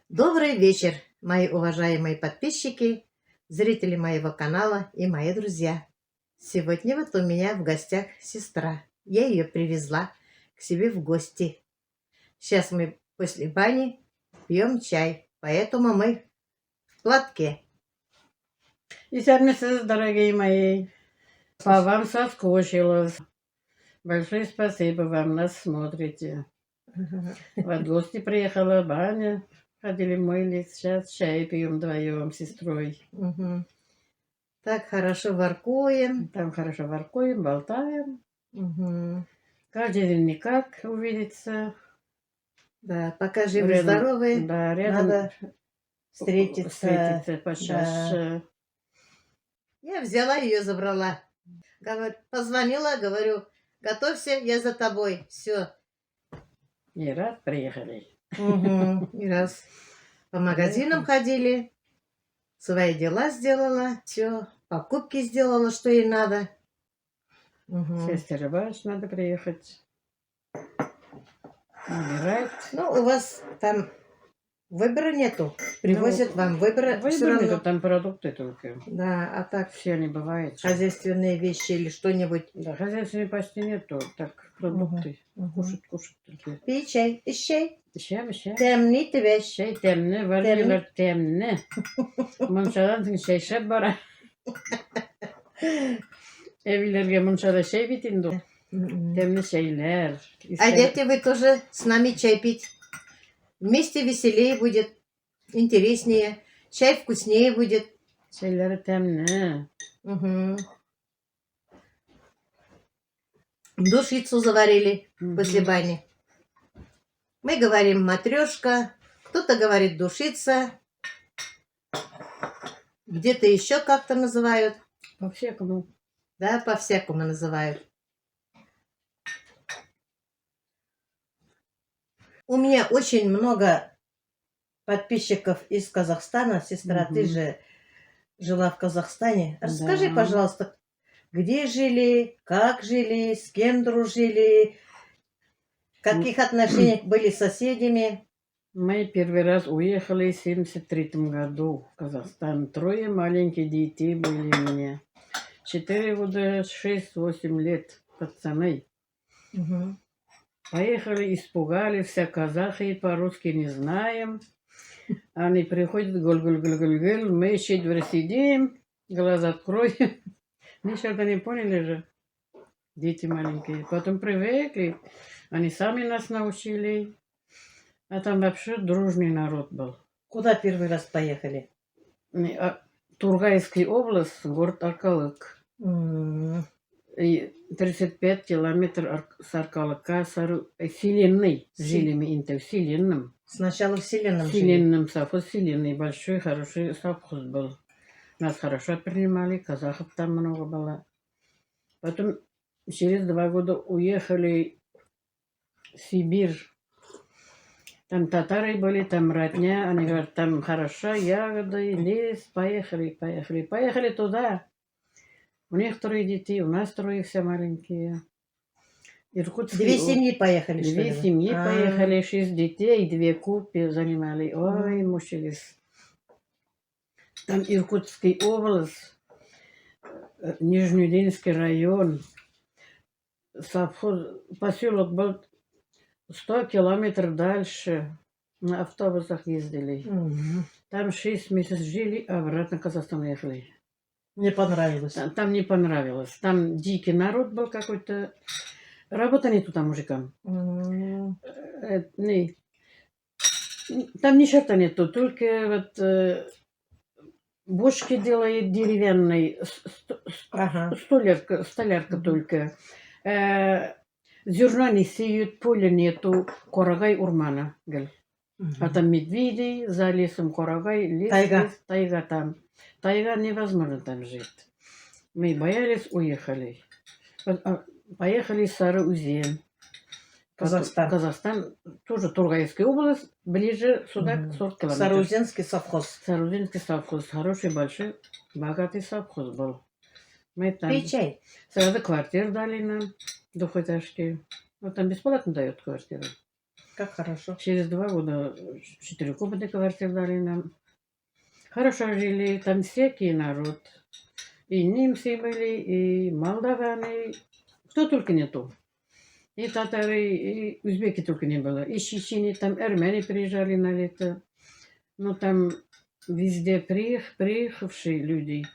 Добрый вечер, мои уважаемые подписчики, зрители моего канала и мои друзья. Сегодня вот у меня в гостях сестра. Я ее привезла к себе в гости. Сейчас мы после бани пьем чай, поэтому мы в платке. И сами, дорогие мои, по вам соскучилась. Большое спасибо, вам нас смотрите. Вот гости приехала, баня, ходили мылись, сейчас чай пьем вдвоем с сестрой. Мгм. Так хорошо воркуем. Там хорошо воркуем, болтаем. Мгм. Каждый день никак увидеться. Да, пока живы-здоровы, Да, рядом надо встретиться. почаще. Я взяла ее, забрала. Позвонила, говорю, готовься, я за тобой. Все. И раз приехали. И раз по магазинам ходили, свои дела сделала, все, покупки сделала, что ей надо. Сестре Баш надо приехать. Набирать. Ну, у вас там выбора нету. Привозят вам выбора все Выбор равно. нету, там продукты только. Да, а так Все не бывает. хозяйственные вещи или что-нибудь. Да, хозяйственной почти нету. Так, продукты. Кушать только. Пей чай, ищей. Ще. Темный тебе. Şey temne, varıyorlar temne. Munçadan şey bana. Evlerge munçada şey bitindi. Temne şeyler. Идете вы тоже с нами чай пить. Вместе веселее будет, интереснее. Чай вкуснее будет. Şeyleri temne. Душицу заварили после бани. Мы говорим матрешка, кто-то говорит душица, где-то еще как-то называют. По-всякому. Да, по-всякому называют. У меня очень много подписчиков из Казахстана. Сестра, ты же жила в Казахстане. Расскажи, пожалуйста, где жили, как жили, с кем дружили, в каких отношениях были с соседями? Мы первый раз уехали в 1973 году в Казахстан. 3 маленьких детей были у меня. 4 года, 6-8 лет, пацаны. Поехали, испугали, все казахи, по-русски не знаем. Они приходят, гуль-гуль-гуль-гуль-гуль, мы 4 сидим, глаза откроем. Ничего не поняли же, дети маленькие. Потом привыкли, они сами нас научили. А там вообще дружный народ был. Куда первый раз поехали? Тургайская область, город Аркалык. И 35 километров с Аркалыка, Селенный, жили мы в Селенном. Сначала в Селенном жили? В Селенном совхоз, Селенный, большой, хороший совхоз был. Нас хорошо принимали, казахов там много было. Потом через 2 года уехали в Сибирь. Там татары были, там родня, они говорят, там хорошо, ягоды, лес, поехали туда. У них 3 детей, у нас 3 все маленькие. Иркутский, 2 семьи поехали, что ли? 2 семьи поехали, 6 детей, 2 купи занимали. Ой, мучились. Там Иркутская область, Нижнеудинский район, совхоз, поселок был 100 километров дальше. На автобусах ездили. Там 6 месяцев жили, а обратно в Казахстан ехали. Не понравилось? Там не понравилось. Там дикий народ был какой-то. Работа нету там мужикам. Не. Там ни черта нету, только вот бочки делает деревянные, столярка только. Зерна не сеют, поля нету, корагай урмана. А там медведи, за лесом корагай, лес, тайга там. Тайга невозможно там жить. Мы боялись, уехали. Поехали в Сары-Узен. Казахстан, тоже Тургайская область, ближе сюда 40 километров. Сарузенский совхоз. Сарузенский совхоз. Хороший, большой, богатый совхоз был. Мы там... Пей чай. Сразу квартиру дали нам, двухэтажки. Вот там бесплатно дают квартиру. Как хорошо. Через 2 года 4-комнатную квартиру дали нам. Хорошо жили, там всякий народ. И немцы были, и молдаване, кто только нету. И татары, и узбеки только не было. И чечени, там армяне приезжали на лето. Ну, там везде приехавшие люди,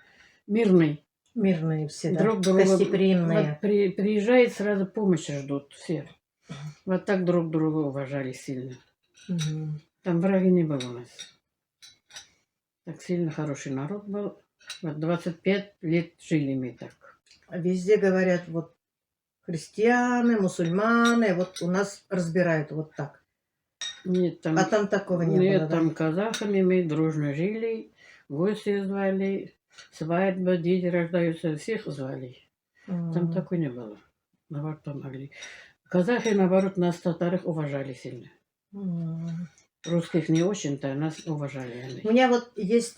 мирные, Мирные все, да? друг друга. Гостеприимные. Вот приезжает, сразу помощи ждут все. Вот так друг друга уважали сильно. Мгм. Там враги не было у нас. Так сильно хороший народ был. Вот 25 лет жили мы так. Везде говорят, вот христианы, мусульмане, вот у нас разбирают вот так. Нет, там, А там такого не нет, было, там да? казахами мы дружно жили, гости звали, свадьба, дети рождаются, всех звали. Там М. такой не было. Наоборот, помогли. Казахи, наоборот, нас, татарых, уважали сильно. М. Русских не очень-то, нас уважали У они. меня вот есть...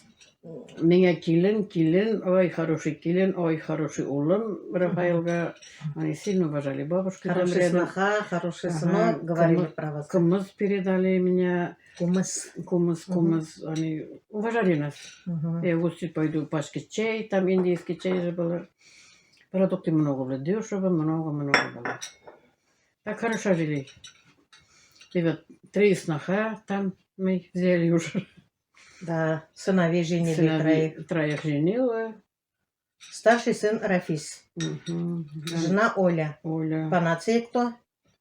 Меня килен, ой, хороший улым, Рафаэлга. Они сильно уважали. Бабушки там Хороший рядом. сноха, хороший Ага, сынок, говорили кумыс- про вас. Кумыс передали меня. Кумыс. Кумыс, они уважали нас. Мгм. Я в гости пойду пачки чай, там индийский чай же было. Продукты много было, дешево, много было. Так хорошо жили. И вот 3 сноха там мы взяли уже. Да, сыновей женили Сыновей троих. троих женила. Старший сын Рафис. Мгм. Жена Оля. Оля. По нации кто?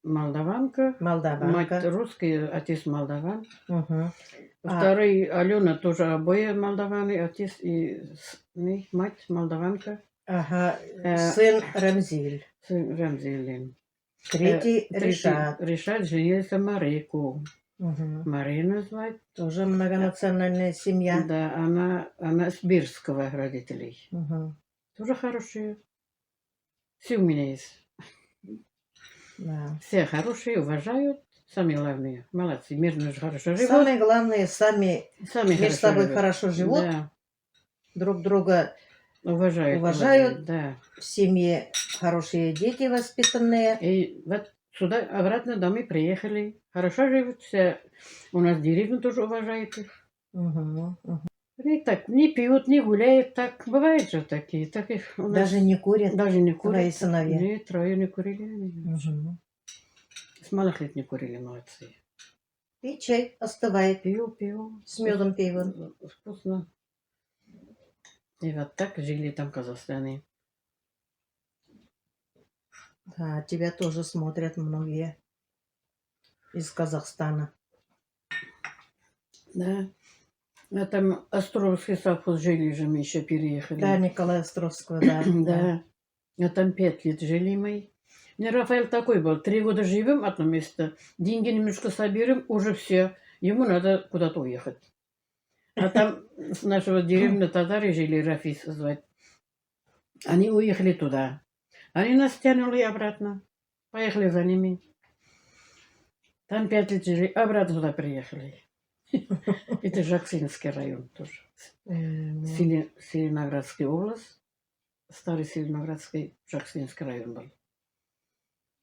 Молдаванка. Мать Молдаванка. русская, отец молдаван. Мгм. Второй Алена тоже обои молдаваны, отец и мать молдаванка. Ага, Э, сын Рамзиль. Сын Рамзилин. Третий Решат. Решат женился Марику. Мгм. Марина звать. Тоже многонациональная семья. Да, она с Бирского родителей. Мгм. Тоже хорошие. Все у меня есть. Да. Все хорошие, уважают. Самые главные. Молодцы. Мирно же хорошо живут. Самое главное, сами Сами между хорошо собой живут. хорошо живут, Да. друг друга Уважают. Да. в семье хорошие дети воспитанные. И вот сюда, обратно домой приехали. Хорошо живут все. У нас деревню тоже уважают их. Мгм. Мгм. И так, не пьют, не гуляют. Так, бывает же такие. Таких у нас Даже не курят даже не твои курят. сыновья. Нет, 3 не курили. Мгм. С малых лет не курили, молодцы. И чай остывает Пил. с медом пивом. Вкусно. И вот так жили там в Казахстане. Да, тебя тоже смотрят многие из Казахстана. Да. А там Островский совхоз жили же, мы еще переехали. Да, Николая Островского, да. Да. А там 5 лет жили мы. Мне Рафаэль такой был. 3 года живем в одном месте. Деньги немножко соберем, уже все. Ему надо куда-то уехать. А там с нашего деревни татары жили, Рафис звать. Они уехали туда. Они нас тянули обратно. Поехали за ними. Там 5 лет жили, обратно туда приехали. Это Жаксинский район тоже. М. Селеноградская область. Старый Селеноградский Жаксинский район был.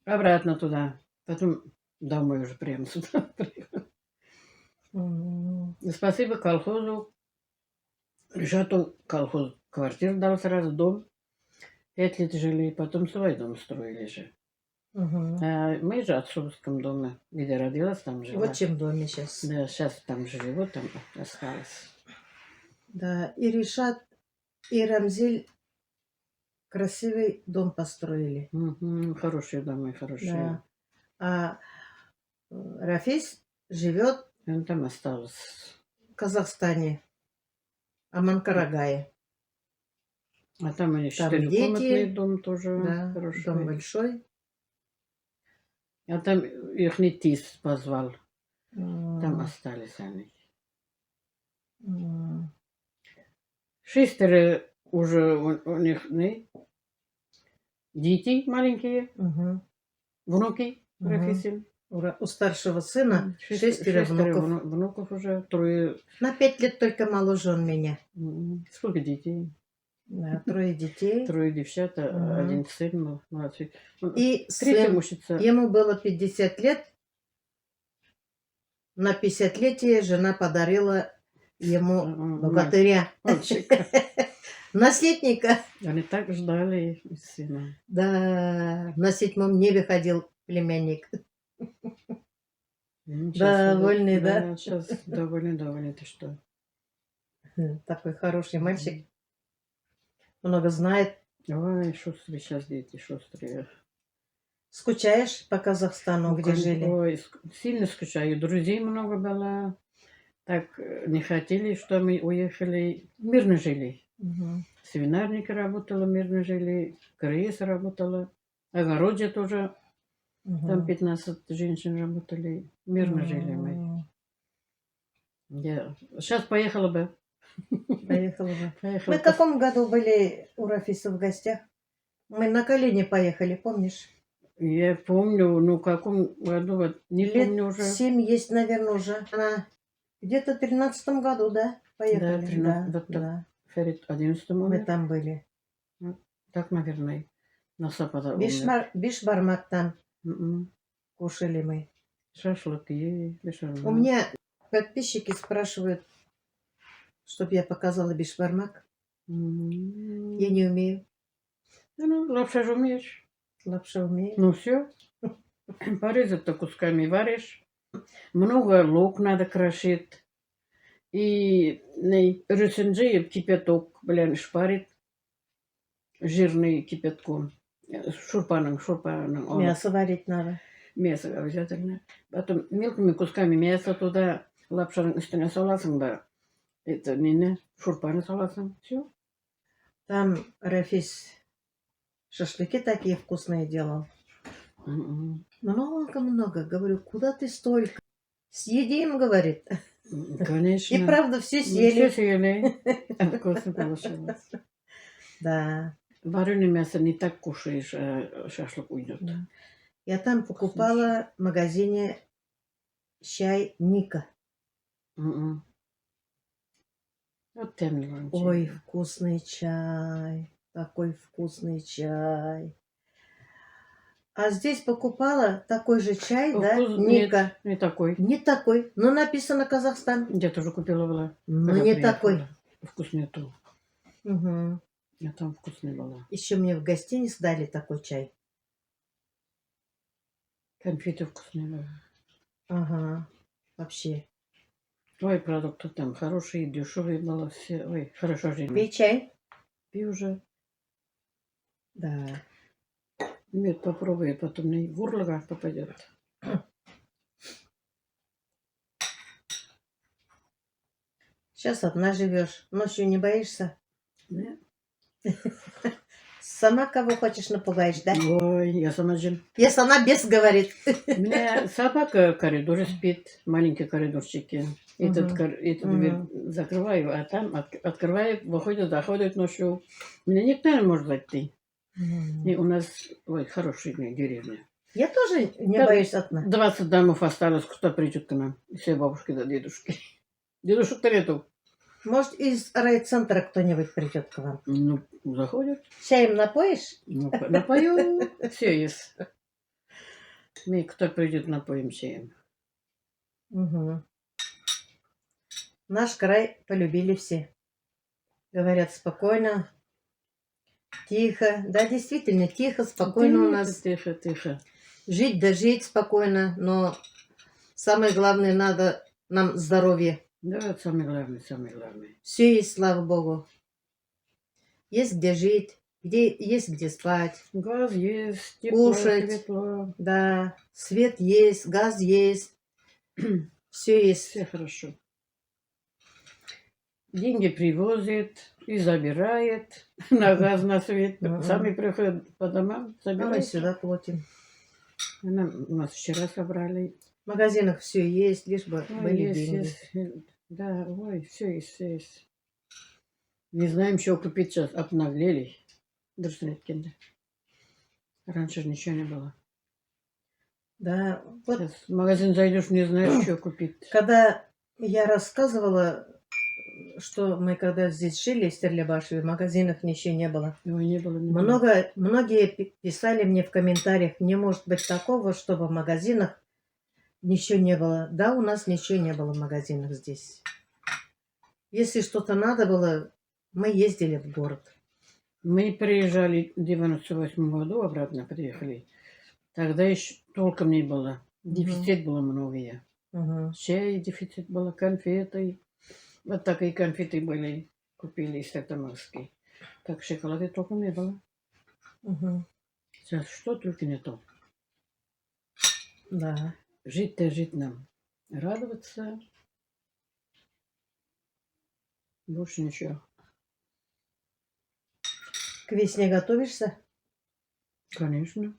Обратно туда. Потом домой уже прямо сюда приехали. М. И спасибо колхозу. Решату колхоз квартиру дал сразу, дом. 5 лет жили, потом свой дом строили же. Мгм. А мы же в отцовском доме, где родилась, там жила. Вот чем доме сейчас. Да, сейчас там живу, там осталось. Да, и Решат, и Рамзиль красивый дом построили. Мгм, хорошие дома, хорошие. Да. А Рафис живет Он там остался. в Казахстане, Аманкарагае. А там они Там 4-комнатный дети, дом тоже Да, хороший. дом большой. А там их не тис позвал. Там М. остались они. М. 6 уже у них не, дети маленькие, Мгм. внуки Мгм. Рафисин. У старшего сына 6 Шестеро внуков. внуков уже, 3. На 5 лет только моложе он меня. Сколько детей? Да, 3 детей. 3 девчат, Мгм. 1 сын был, младший. Он И в 3-м сын, учится. ему было 50 лет, На 50-летие жена подарила ему М, богатыря. Мальчика. Наследника. Они так ждали сына. Да, на 7-м небе ходил племянник. Щас Довольный, да? Да, сейчас довольный, ты что? Такой хороший мальчик. Много знает. Ой, шустрые сейчас дети, шустрые. Скучаешь по Казахстану, где жили? Ой, сильно скучаю. Друзей много было. Так не хотели, что мы уехали. Мирно жили. Мгм. Свинарники работала, мирно жили. КРС работала. Огороде тоже. Там Мгм. 15 женщин работали. Мирно жили мы. Я сейчас поехала бы. Поехала бы. Поехала. Мы в каком году были у Рафиса в гостях? Мы на колени поехали, помнишь? Я помню, ну в каком году, вот, не помню Лет уже. 7 есть, наверное, уже. Она где-то в 13-м году, да? Поехали. 13, вот так. Да. Ферит 11 Мы умер. там были. Так, наверное. На Сапада умер. Бишбармактан Мгм. кушали мы. Шашлыки, бешарма. У меня подписчики спрашивают, чтобы я показала бишбармак. Я не умею. Ну, лапша же умеешь. Лапша умею. Ну все. Порезать-то кусками варишь. Много лук надо крошить. И рыцинджи кипяток, блин, шпарит. Жирный кипятком. Шурпаном. Мясо варить надо. Мясо обязательно. Потом мелкими кусками мяса туда. Лапшаның üstüne саласың ба. Это не шурпаны саласың. Все. Там Рафис шашлыки такие вкусные делал. Много-много. Говорю, куда ты столько? Съедим, говорит. Конечно. И правда, все Все съели. съели. Вкусно получилось. Да. Вареное мясо не так кушаешь, а шашлык уйдет. Я там покупала в магазине чай Ника. Вот темный. Ой, вкусный чай. Такой вкусный чай. А здесь покупала такой же чай, да, Ника. Не такой. Не такой, но написано Казахстан. Я тоже купила была. Но когда не приехала. такой. Вкус нету. Угу. А там вкусный была. Еще мне в гостинице дали такой чай. Конфеты вкусные были. Ага, вообще. Ой, продукты там хорошие, дешевые было все. Ой, хорошо жили. Пей чай? Пей уже. Да. Мед попробуй, потом мне в горло попадет. Сейчас одна живешь. Ночью не боишься? Нет. Сама кого хочешь напугаешь, да? Ой, я сама жил. Я сама без говорит. У меня собака в коридоре спит, маленькие коридорчики. Эту дверь закрываю, а там открываю, выходит, заходит ночью. Меня никто не может зайти. И у нас, ой, хорошая деревня. Я тоже не Да, боюсь одна. 20 домов осталось, кто придет к нам. Все бабушки да дедушки. Дедушек-то нету. Может, из райцентра кто-нибудь придет к вам? Ну, заходят. Чаем напоишь? Ну, напою. Все есть. Мы, кто придет, напоим чаем. Угу. Наш край полюбили все. Говорят, спокойно, тихо. Да, действительно, тихо, спокойно у нас. Тихо, тихо. Жить да жить спокойно, но самое главное, надо нам здоровье. Да, это самое главное, самое главное. Все есть, слава Богу. Есть где жить, есть где спать. Газ есть, тепло, Кушать. светло. Да, свет есть, газ есть. Все есть. Все хорошо. Деньги привозят и забирает на газ, на свет. Сами приходят по домам, А мы забирают. сюда платим. У нас вчера собрали. В магазинах все есть, лишь бы Ой, были есть, деньги. есть. Да, ой, все есть, все есть. Не знаем, что купить сейчас. Обнаглели. Дружнеткинды. Раньше же ничего не было. Да, вот Сейчас в магазин зайдешь, не знаешь, что купить. когда я рассказывала, что мы когда здесь жили, в Стерлибашеве, в магазинах ничего не было. Его не было. Не было. Многие писали мне в комментариях, не может быть такого, чтобы в магазинах Ничего не было. Да, у нас ничего не было в магазинах здесь. Если что-то надо было, мы ездили в город. Мы приезжали в 98 году, обратно приехали. Тогда еще толком не было. Дефицит было много. Мгм. Чай дефицит было, конфеты. Вот такие конфеты были. Купили из Тартамарской. Так шоколада толком не было. Мгм. Сейчас что только не то. Да. Жить-то жить нам. Радоваться. Больше ничего. К весне готовишься? Конечно.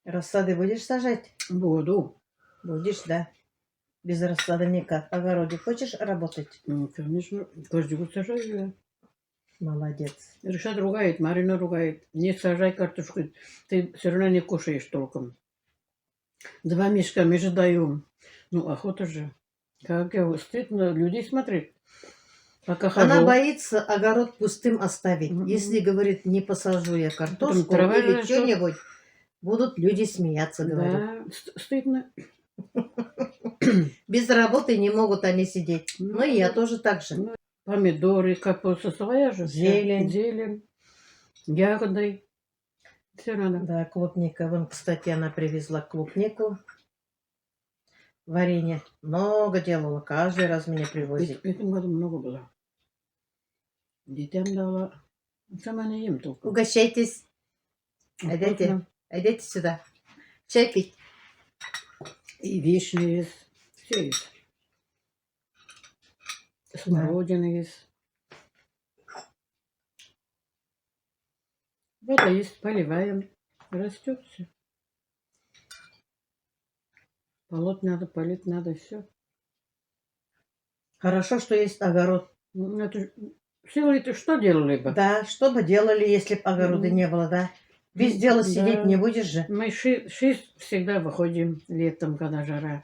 Рассады будешь сажать? Буду. Будешь, да. Без рассады никак. В огороде хочешь работать? Конечно. Каждый год сажаю я. Молодец. Решат ругает, Марина ругает. Не сажай картошку. Ты все равно не кушаешь толком. 2 мешка мы же даем. Ну, охота же. Как я стыдно людей смотреть. Пока Она хожу. боится огород пустым оставить. Мгм. Если, говорит, не посажу я Потом картошку трава или растет. что-нибудь, будут люди смеяться, говорит. Да, стыдно. Без работы не могут они сидеть. Ну, Ну и я да. тоже так же. Ну, помидоры, капуста своя же. вся. Зелень. Зелень. Ягоды. Все надо. Да, клубника. Вон, кстати, она привезла клубнику. Варенье. Много делала. Каждый раз меня привозит. В этом году много было. Детям дала. Сама не ем толком. Угощайтесь. Идите. Вкусно. Идите сюда. Чай пить. И вишни есть. Все есть. Смородина есть. Вода есть, поливаем. Растет все. Полоть надо, полить надо, все. Хорошо, что есть огород. Это силы-то что делали бы? Да, что бы делали, если бы огорода Мгм. не было, да? Без дела сидеть Да. не будешь же. Мы 6 всегда выходим летом, когда жара.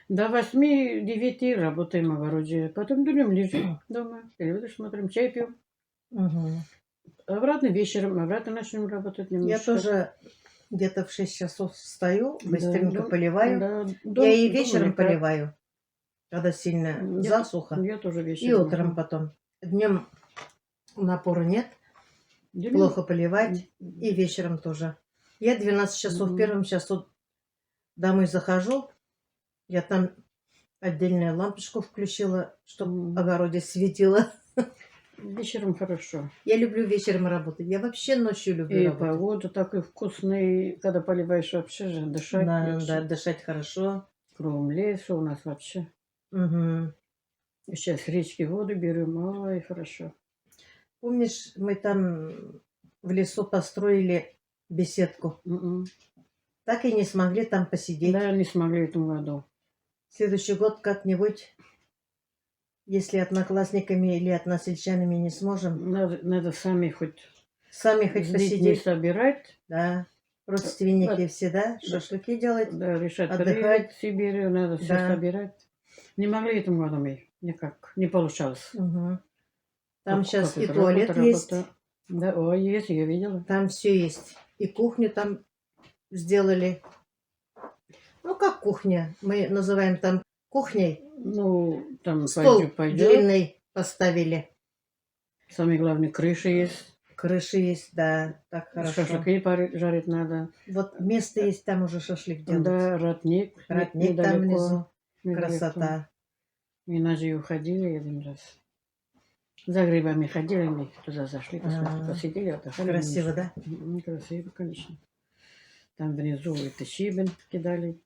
До 8-9 работаем в огороде. Потом днем лежим дома. Телевизор смотрим, чай пьем. Мгм. Обратно вечером, обратно начнем работать немножко. Я тоже где-то в 6 часов встаю, Да, быстренько дом- поливаю. да, Я и дом вечером никак. поливаю, когда сильно засуха. Я тоже И вечером. утром потом. Днем напора нет, Днем- плохо поливать. И вечером тоже. Я 12 часов в Мгм. первом часу домой захожу. Я там отдельную лампочку включила, чтобы Мгм. в огороде светило. Вечером хорошо. Я люблю вечером работать. Я вообще ночью люблю И работать. погода такой вкусный, когда поливаешь вообще же дышать. Да, легче. да, дышать хорошо. Кругом лес у нас вообще. Мгм. Сейчас речки воду берем, ой, хорошо. Помнишь, мы там в лесу построили беседку? Мгм. Так и не смогли там посидеть. Да, не смогли в этом году. Следующий год как-нибудь, если одноклассниками или односельчанами не сможем, Надо сами хоть сами хоть с детьми посидеть. собирать, Да, родственники Вот. все, да, шашлыки делать. да, решать Отдыхать. приехать в Сибирь, надо все Да. собирать. Не могли этим году мы, никак, не получалось. Мгм. Там Как- сейчас как и это, туалет работа. есть, Да, ой, есть, я видела. там все есть. И кухню там сделали. Ну, как кухня? Мы называем там кухней. Ну, там Стол пойдет. длинный поставили. Самое главное, крыша есть. Крыши есть, да, так хорошо. Шашлыки жарить надо. Вот место есть, там уже шашлык делать. Да, ратник. Родник там внизу. недалеко. Красота. Мы на же уходили один раз. За грибами ходили, мы туда зашли, посмотрели, А, посидели, отдохнули. красиво, да? Красиво, конечно. Там внизу это щебень кидали.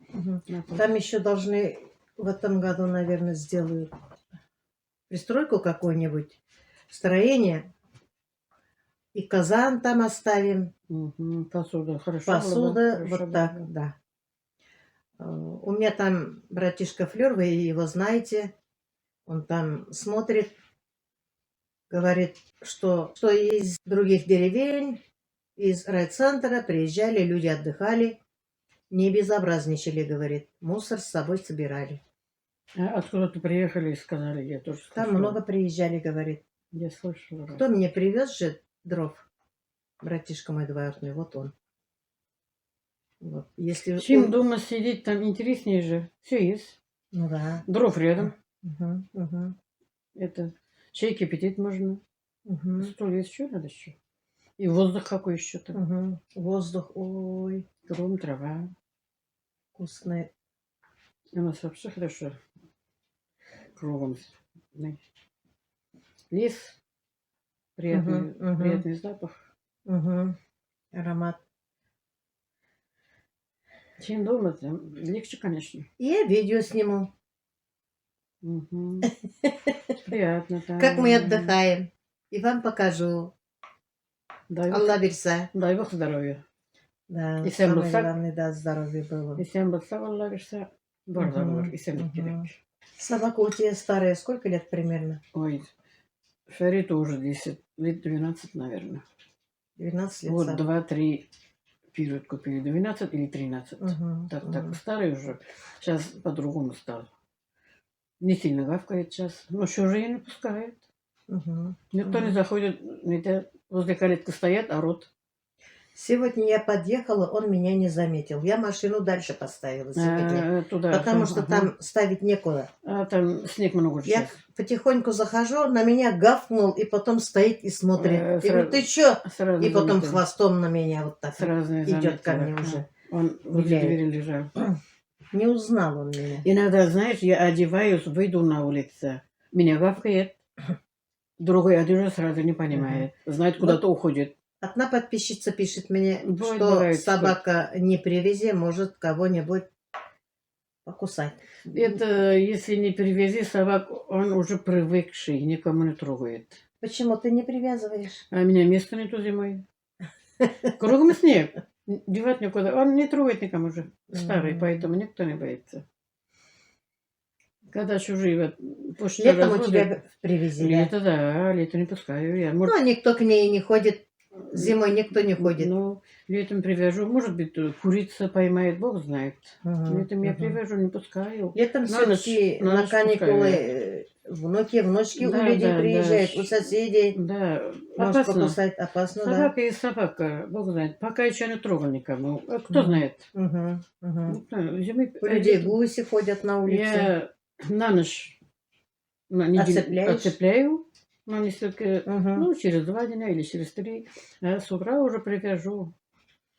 Мгм. на пол. Там еще должны в этом году, наверное, сделают пристройку какую-нибудь, строение. И казан там оставим. Мгм, посуда, хорошо. Посуда, хорошо вот было, так, да. У меня там братишка Флёр, вы его знаете. Он там смотрит, говорит, что из других деревень, из райцентра приезжали, люди отдыхали, не безобразничали, говорит. Мусор с собой собирали. А откуда-то приехали и сказали, я тоже Там слышала. много приезжали, говорит. Я слышала. Кто мне привез же дров? Братишка мой двоюродный, вот он. Вот. Если Чем дома сидеть, там интереснее же. Все есть. Ну да. Дров рядом. Мгм, мгм, Это чай кипятить можно. мгм, Стол есть, что надо еще? И воздух какой еще там. мгм. Воздух, ой, Кругом трава. вкусный. У нас вообще хорошо. Кругом. Лес. Приятный, Мгм, мгм, приятный запах. мгм. Аромат. Чем дома, там легче, конечно. И я видео сниму, Мгм. Приятно, как мы да. отдыхаем. И вам покажу. Дай Бог, Алла берса. дай Бог здоровья. Да, Исән самое булсак, главное, да, здоровье было. исән булсак, Алла бирсә, бар да булыр, Мгм, исәнлек мгм. кирәк. Собака у тебя старая, сколько лет примерно? Ой, Фариту уже 10 лет, 12, наверное. 12 лет Вот собака. 2-3 период купили, 12 или 13. Мгм, Так, мгм, старый уже. Сейчас по-другому стал. Не сильно гавкает сейчас, но чужие не пускает. мгм, Никто не мгм. заходит, это возле калитки стоят, орут. Сегодня я подъехала, он меня не заметил. Я машину дальше поставила сегодня, Туда, потому что ага. там ставить некуда. А там снег много Я сейчас. потихоньку захожу, на меня гавкнул, и потом стоит и смотрит. Я говорю, ты чё? Сразу И потом заметил. хвостом на меня вот так Сразу не идет ко заметила. мне уже. Он возле Виляет. двери лежал. Не узнал он меня. Иногда, знаешь, я одеваюсь, выйду на улицу. Меня гавкает. Другой одежда сразу не понимает. Знает, куда-то уходит. Одна подписчица пишет мне, Бывает, что бывает, собака не привези, может кого-нибудь покусать. Это если не привези собак, он уже привыкший, никому не трогает. Почему ты не привязываешь? А меня места нету зимой. Кругом снег. Девать некуда. Он не трогает никому уже. Старый, поэтому никто не боится. Когда чужие вот, пусть что Летом у разводят. тебя привези, да? Лето, да, лето не пускаю я. Может, Ну, никто к ней не ходит. Зимой никто не ходит. ну, летом привяжу. Может быть, курица поймает, бог знает. Мгм, Летом я мгм. привяжу, не пускаю. Летом На ночь, все-таки на на ночь каникулы пускаю. внуки, внучки у Да, людей да, да, приезжают, у соседей. да, Может опасно. покусать, опасно, да. Собака и собака, бог знает. Пока еще не трогал никому. А кто Мгм, знает? мгм, мгм. Никто. Зимой, У людей летом гуси ходят на улице. я на ночь, на неделю Отцепляешь? отцепляю. На несколько, Мгм, ну, через 2 дня или через 3. А с утра уже привяжу.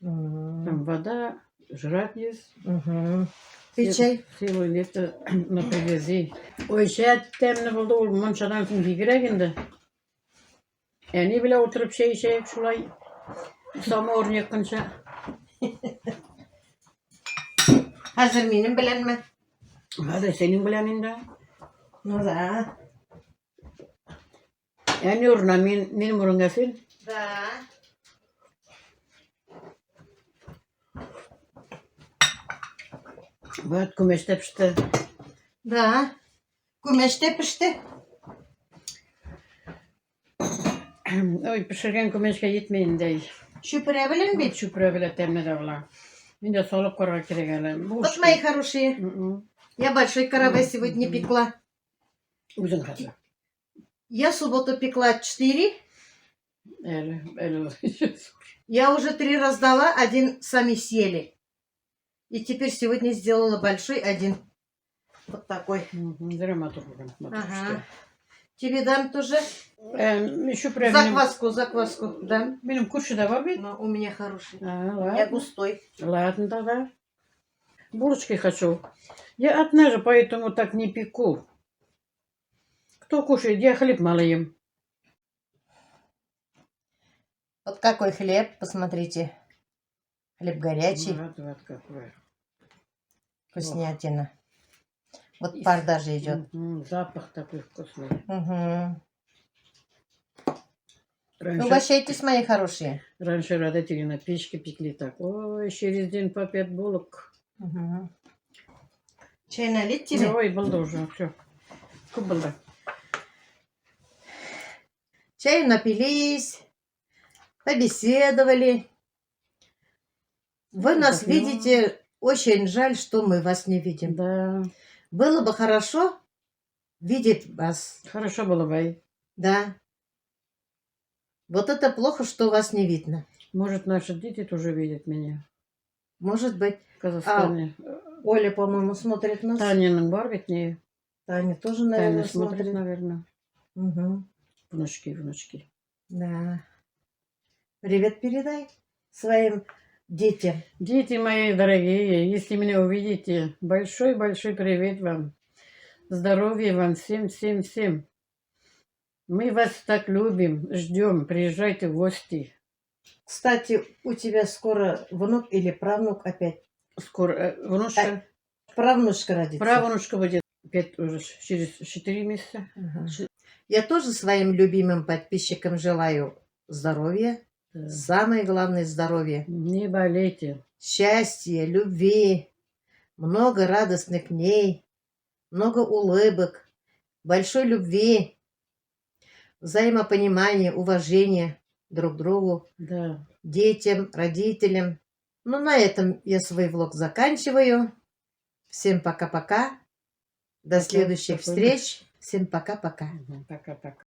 мгм, Там вода, жрать есть. мгм. Пей чай. Целое лето на привязи. Ой, şeye temne buldu ol monçadan soň gigerek indi. Eni bile oturup şey şulay samor yakınça. Hazır benim bilen mi? Hadi senin bilen indi. Ну да. Eni urna min burungasin. Да. Bat kumeşte pişti. Да. Kumeşte pişti. Oy pişirgen kumeşke yetmeyin dey. Şu bilen mi? Şu püre temne de valla. Minde solup korar kerek hele. Вот мои хорошие. Я большой каравай сегодня пекла. Uzun hazır. Я субботу пекла 4. Eli. Я уже 3 раздала, один сами съели. И теперь сегодня сделала большой один. Вот такой. Зря матурган. Ага. Тебе дам тоже Şu püre benim, закваску дам. benim kurşu da var bir. Но у меня хороший. А, У меня ладно. густой. Ладно, давай. Булочки хочу. Я одна же, поэтому так не пеку. Кто кушает? Я хлеб мало ем. Вот какой хлеб, посмотрите. Хлеб горячий, Вот какой. вкуснятина. Вот пар даже идет. Запах такой вкусный. Угу. Раньше, Угощайтесь, мои хорошие. раньше родители на печке пекли так. Ой, через день по 5 булок. Угу. Чай налить тебе? Ой, было уже. Все. Кубалда. Чаю напились, побеседовали. Вы нас Отдохнем. видите. Очень жаль, что мы вас не видим. Да. Было бы хорошо видеть вас. Хорошо было бы. Да. Вот это плохо, что вас не видно. Может, наши дети тоже видят меня. Может быть. в Казахстане. Оля, по-моему, смотрит нас. Таняның бар бит не. Таня тоже, Таня наверное, смотрит, смотрит. наверное. Мгм. Внучки. Да. Привет передай своим детям. Дети мои дорогие, если меня увидите, большой-большой привет вам. Здоровья вам всем. Мы вас так любим, ждем. Приезжайте в гости. Кстати, у тебя скоро внук или правнук опять? Скоро внучка, Правнучка родится. правнучка будет опять уже через 4 месяца. Ага. Я тоже своим любимым подписчикам желаю здоровья. Да. Самое главное здоровье. Не болейте. Счастья, любви, много радостных дней, много улыбок, большой любви, взаимопонимания, уважения друг к другу, Да. детям, родителям. Ну, на этом я свой влог заканчиваю. Всем пока-пока. До Пока, следующих спокойно. встреч. Всем пока-пока. Пока-пока.